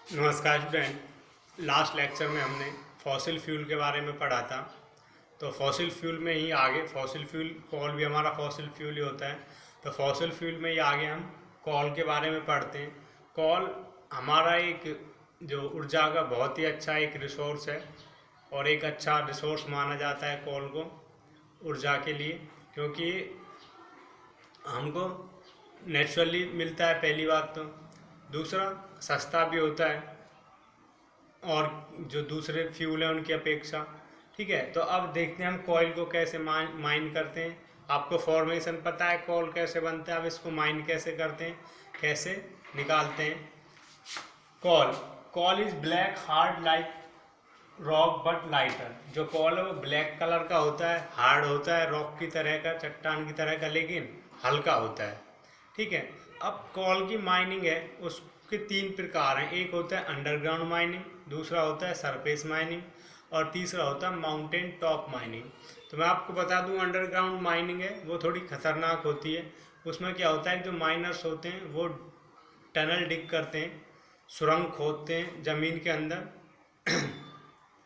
नमस्कार student. Last lecture में हमने फॉसिल फ्यूल के बारे में पढ़ा था। तो फॉसिल फ्यूल में ही आगे फॉसिल फ्यूल कॉल भी हमारा फॉसिल फ्यूल ही होता है। तो फॉसिल फ्यूल में ही आगे हम कॉल के बारे में पढ़ते हैं। कॉल हमारा एक जो ऊर्जा का बहुत ही अच्छा एक रिसोर्स है और एक अच्छा रिसोर्स माना जाता है कॉल को ऊर्जा के लिए, क्योंकि हमको नेचुरली मिलता है पहली बात। तो दूसरा सस्ता भी होता है और जो दूसरे फ्यूल हैं उनकी अपेक्षा। ठीक है, तो अब देखते हैं हम कॉइल को कैसे माइन करते हैं। आपको फॉर्मेशन पता है कॉल कैसे बनता है, अब इसको माइन कैसे करते हैं, कैसे निकालते हैं। Call call is black hard like rock but lighter. जो कॉल है वो ब्लैक कलर का होता है, हार्ड होता है, रॉक की तरह का, चट्टान की तरह का, लेकिन हल्का होता है। ठीक है, अब कॉल की माइनिंग है उसके तीन प्रकार हैं। एक होता है अंडरग्राउंड माइनिंग, दूसरा होता है सरफेस माइनिंग और तीसरा होता है माउंटेन टॉप माइनिंग। तो मैं आपको बता दूं, अंडरग्राउंड माइनिंग है वो थोड़ी खतरनाक होती है। उसमें क्या होता है, जो माइनर्स होते हैं वो टनल डिग करते हैं, सुरंग खोदते हैं ज़मीन के अंदर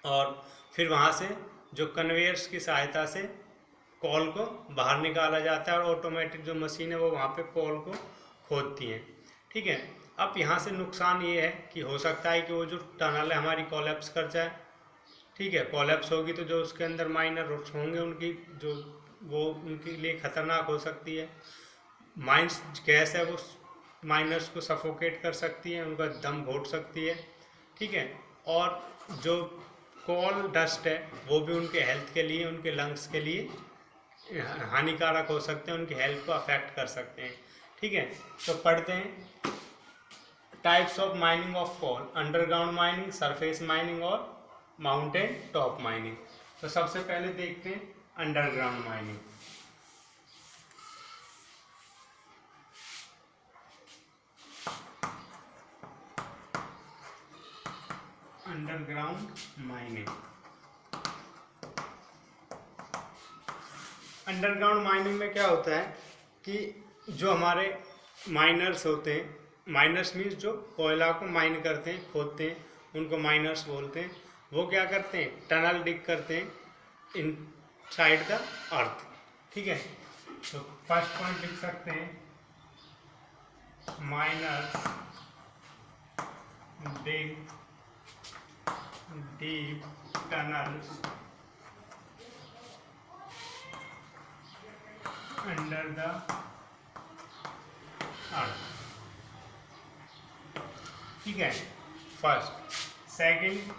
और फिर वहाँ से जो कन्वेयर्स की सहायता से कॉल को बाहर निकाला जाता है और ऑटोमेटिक जो मशीन है वो वहाँ पे कॉल को खोदती हैं। ठीक है, अब यहाँ से नुकसान ये है कि हो सकता है कि वो जो टनल है हमारी कोलैप्स कर जाए। ठीक है, कोलैप्स होगी तो जो उसके अंदर माइनर होंगे उनकी जो वो उनके लिए खतरनाक हो सकती है। माइंस गैस है वो माइनर्स को सफोकेट कर सकती है, उनका दम घोट सकती है। ठीक है, और जो कॉल डस्ट है वो भी उनके हेल्थ के लिए, उनके लंग्स के लिए हानिकारक हो सकते हैं, उनकी हेल्थ को अफेक्ट कर सकते हैं। ठीक है, तो पढ़ते हैं types of mining of call: underground mining, surface mining और माउंटेन टॉप माइनिंग। तो सबसे पहले देखते हैं underground mining. Underground mining underground mining में क्या होता है कि जो हमारे माइनर्स होते हैं, माइनर्स मीन्स जो कोयला को माइन करते हैं, खोदते हैं, उनको माइनर्स बोलते हैं। वो क्या करते हैं, टनल डिग करते हैं इन साइड द अर्थ। ठीक है, तो फर्स्ट पॉइंट लिख सकते हैं, miners dig deep tunnels under the earth. ठीक है, फर्स्ट। Second,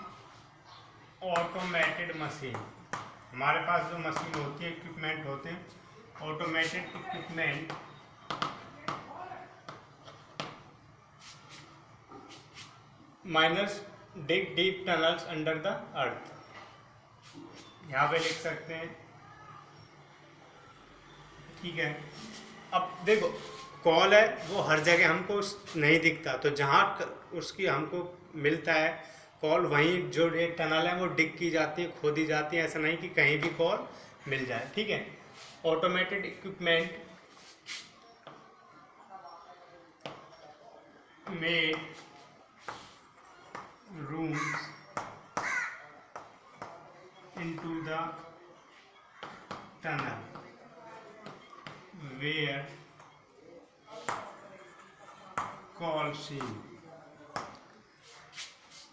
automated machine. हमारे पास जो मशीन होती है, इक्विपमेंट होते हैं, automated equipment minus dig deep tunnels under the अर्थ। यहाँ पे लिख सकते हैं। ठीक है, अब देखो कॉल है वो हर जगह हमको नहीं दिखता, तो जहाँ उसकी हमको मिलता है कॉल, वहीं जो ये टनल है वो डिग की जाती है, खोदी जाती है। ऐसा नहीं कि कहीं भी कॉल मिल जाए। ठीक है, automated equipment made rooms into the tunnel where call seam।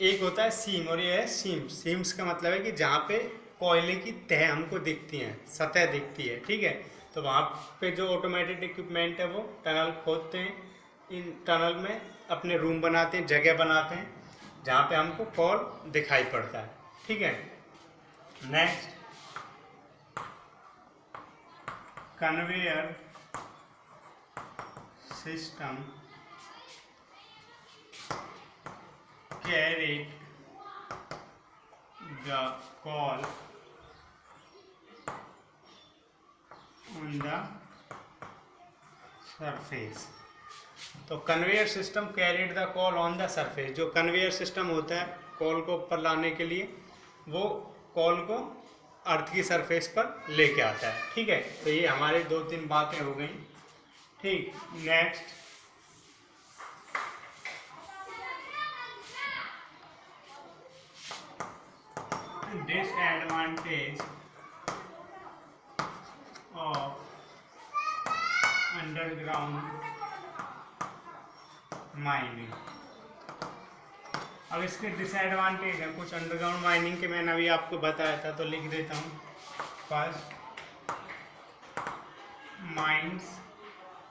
एक होता है सीम और ये है सीम। सीम्स का मतलब है कि जहाँ पे कोयले की तह हमको दिखती हैं, सतह दिखती है। ठीक है, तो वहाँ पे जो ऑटोमेटेड इक्विपमेंट है वो टनल खोदते हैं, इन टनल में अपने रूम बनाते हैं, जगह बनाते हैं जहाँ पे हमको कॉल दिखाई पड़ता है। ठीक है, next, conveyor system carried the call on the surface। तो conveyor system carried the call on the surface. जो कन्वेयर सिस्टम होता है कॉल को ऊपर लाने के लिए, वो कॉल को अर्थ की सरफेस पर लेके आता है। ठीक है, तो ये हमारी दो तीन बातें हो गई। ठीक, next, disadvantage of underground mining. अब इसके डिसएडवांटेज हैं कुछ अंडरग्राउंड माइनिंग के, मैंने अभी आपको बताया था तो लिख देता हूँ। फर्स्ट, माइंस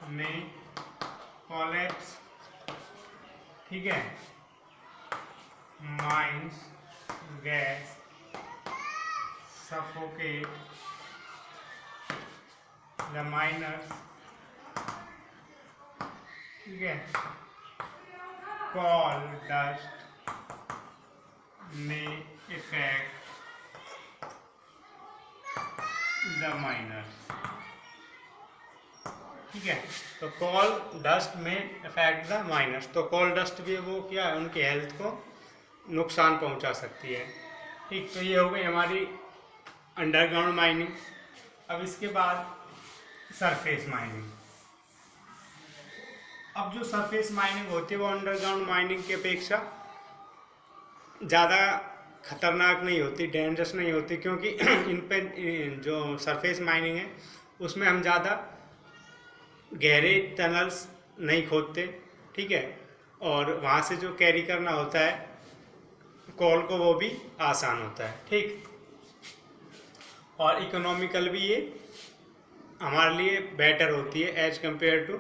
में कोलैप्स, ठीक है, mines gas suffocate the miners, ठीक है, coal dust may affect the miners, ठीक है। तो कोल डस्ट में अफेक्ट द माइनर्स, तो कोल डस्ट भी वो क्या है, उनकी हेल्थ को नुकसान पहुंचा सकती है, ठीक। तो ये हो गई हमारी अंडरग्राउंड माइनिंग। अब इसके बाद सरफेस माइनिंग। अब जो सरफेस माइनिंग होती है वो अंडरग्राउंड माइनिंग की अपेक्षा ज़्यादा खतरनाक नहीं होती, डेंजरस नहीं होती, क्योंकि इन पे जो सरफेस माइनिंग है उसमें हम ज़्यादा गहरे टनल्स नहीं खोदते, ठीक है, और वहाँ से जो कैरी करना होता है कोल को वो भी आसान होता है, ठीक। और इकोनॉमिकल भी ये हमारे लिए बेटर होती है as compare to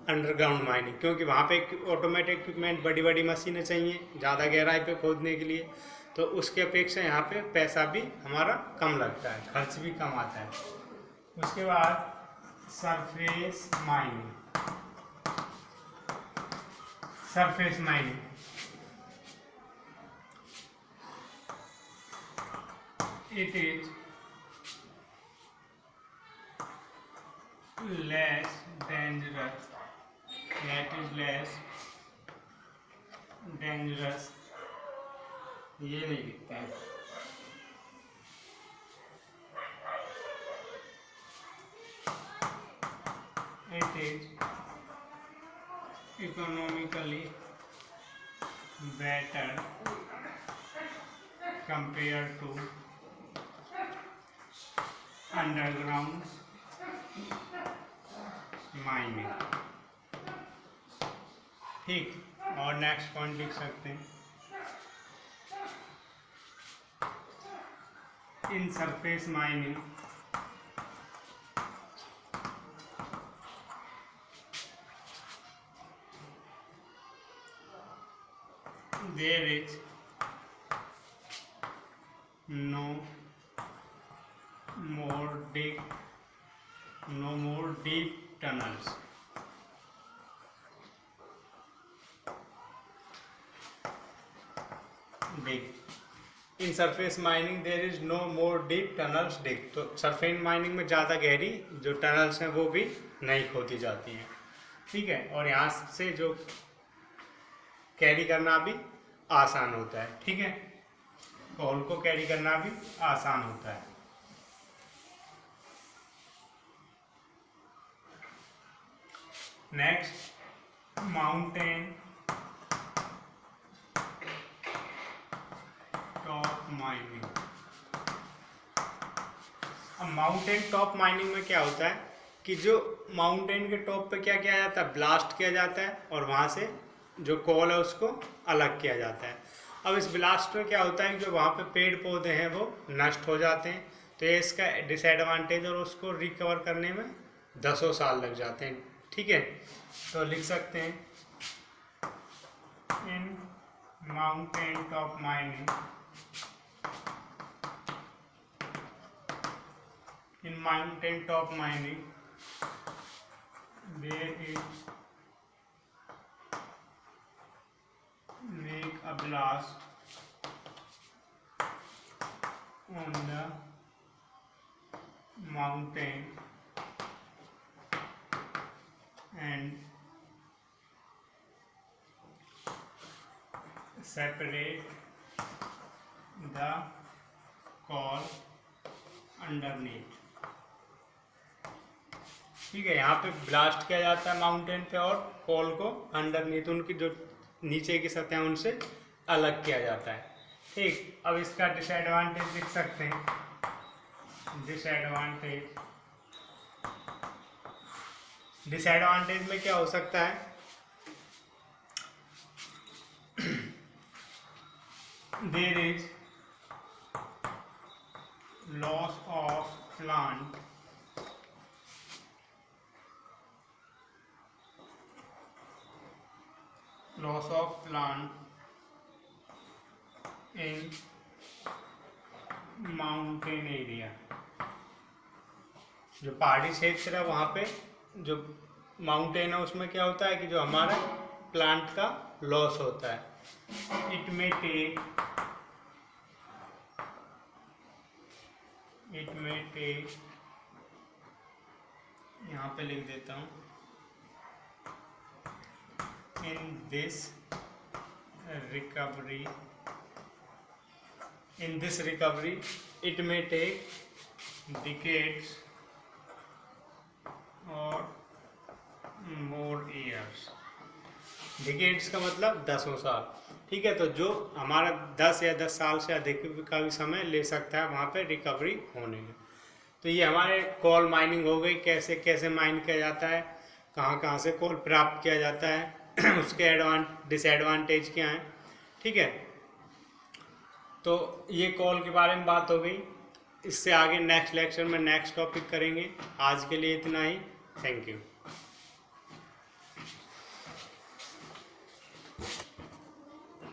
underground mining, क्योंकि वहाँ पे ऑटोमेटिक इक्विपमेंट, बड़ी बड़ी मशीनें चाहिए ज़्यादा गहराई पे खोदने के लिए, तो उसके अपेक्षा यहाँ पे पैसा भी हमारा कम लगता है, खर्च भी कम आता है। उसके बाद surface mining. Surface mining it is less dangerous, that is less dangerous, ये नहीं लिखता है, it is economically better compared to underground mining, ठीक। और नेक्स्ट पॉइंट लिख सकते हैं, in surface mining there is no more deep tunnels, in surface mining there is no more deep tunnels dig. तो सरफेस माइनिंग में ज़्यादा गहरी जो टनल्स हैं वो भी नहीं खोदी जाती हैं, ठीक है, और यहाँ से जो कैरी करना भी आसान होता है, ठीक है, कोल को कैरी करना भी आसान होता है। Next, mountain top mining. अब माउंटेन टॉप माइनिंग में क्या होता है कि जो माउंटेन के टॉप पे क्या किया जाता है, ब्लास्ट किया जाता है और वहाँ से जो कोल है उसको अलग किया जाता है। अब इस ब्लास्ट में क्या होता है कि जो वहाँ पे पेड़ पौधे हैं वो नष्ट हो जाते हैं, तो ये इसका डिसएडवांटेज, और उसको रिकवर करने में 10 साल लग जाते हैं, ठीक है। तो लिख सकते हैं, in mountain top mining, in mountain top mining there is make a blast on the mountain and separate the coal underneath, ठीक है। यहाँ पे ब्लास्ट किया जाता है माउंटेन पे और कोल को अंडरनीथ, उनकी जो नीचे की सतह उनसे अलग किया जाता है, ठीक, अब इसका डिसएडवांटेज लिख सकते हैं। डिसएडवांटेज में क्या हो सकता है, there is loss of plant in mountain area. जो पहाड़ी क्षेत्र है वहाँ पे जो माउंटेन है उसमें क्या होता है कि जो हमारा प्लांट का लॉस होता है। इट मे टेक यहाँ पे लिख देता हूँ, in this recovery it may take decades और more years। डिकेड्स का मतलब 10 साल, ठीक है। तो जो हमारा 10 या 10 साल से अधिक का भी समय ले सकता है वहाँ पे रिकवरी होने में। तो ये हमारे कॉल माइनिंग हो गई, कैसे कैसे माइन किया जाता है, कहाँ कहाँ से कॉल प्राप्त किया जाता है उसके डिसएडवांटेज क्या हैं, ठीक है। तो ये कॉल के बारे में बात हो गई। इससे आगे नेक्स्ट लेक्चर में नेक्स्ट टॉपिक करेंगे। आज के लिए इतना ही। Thank you.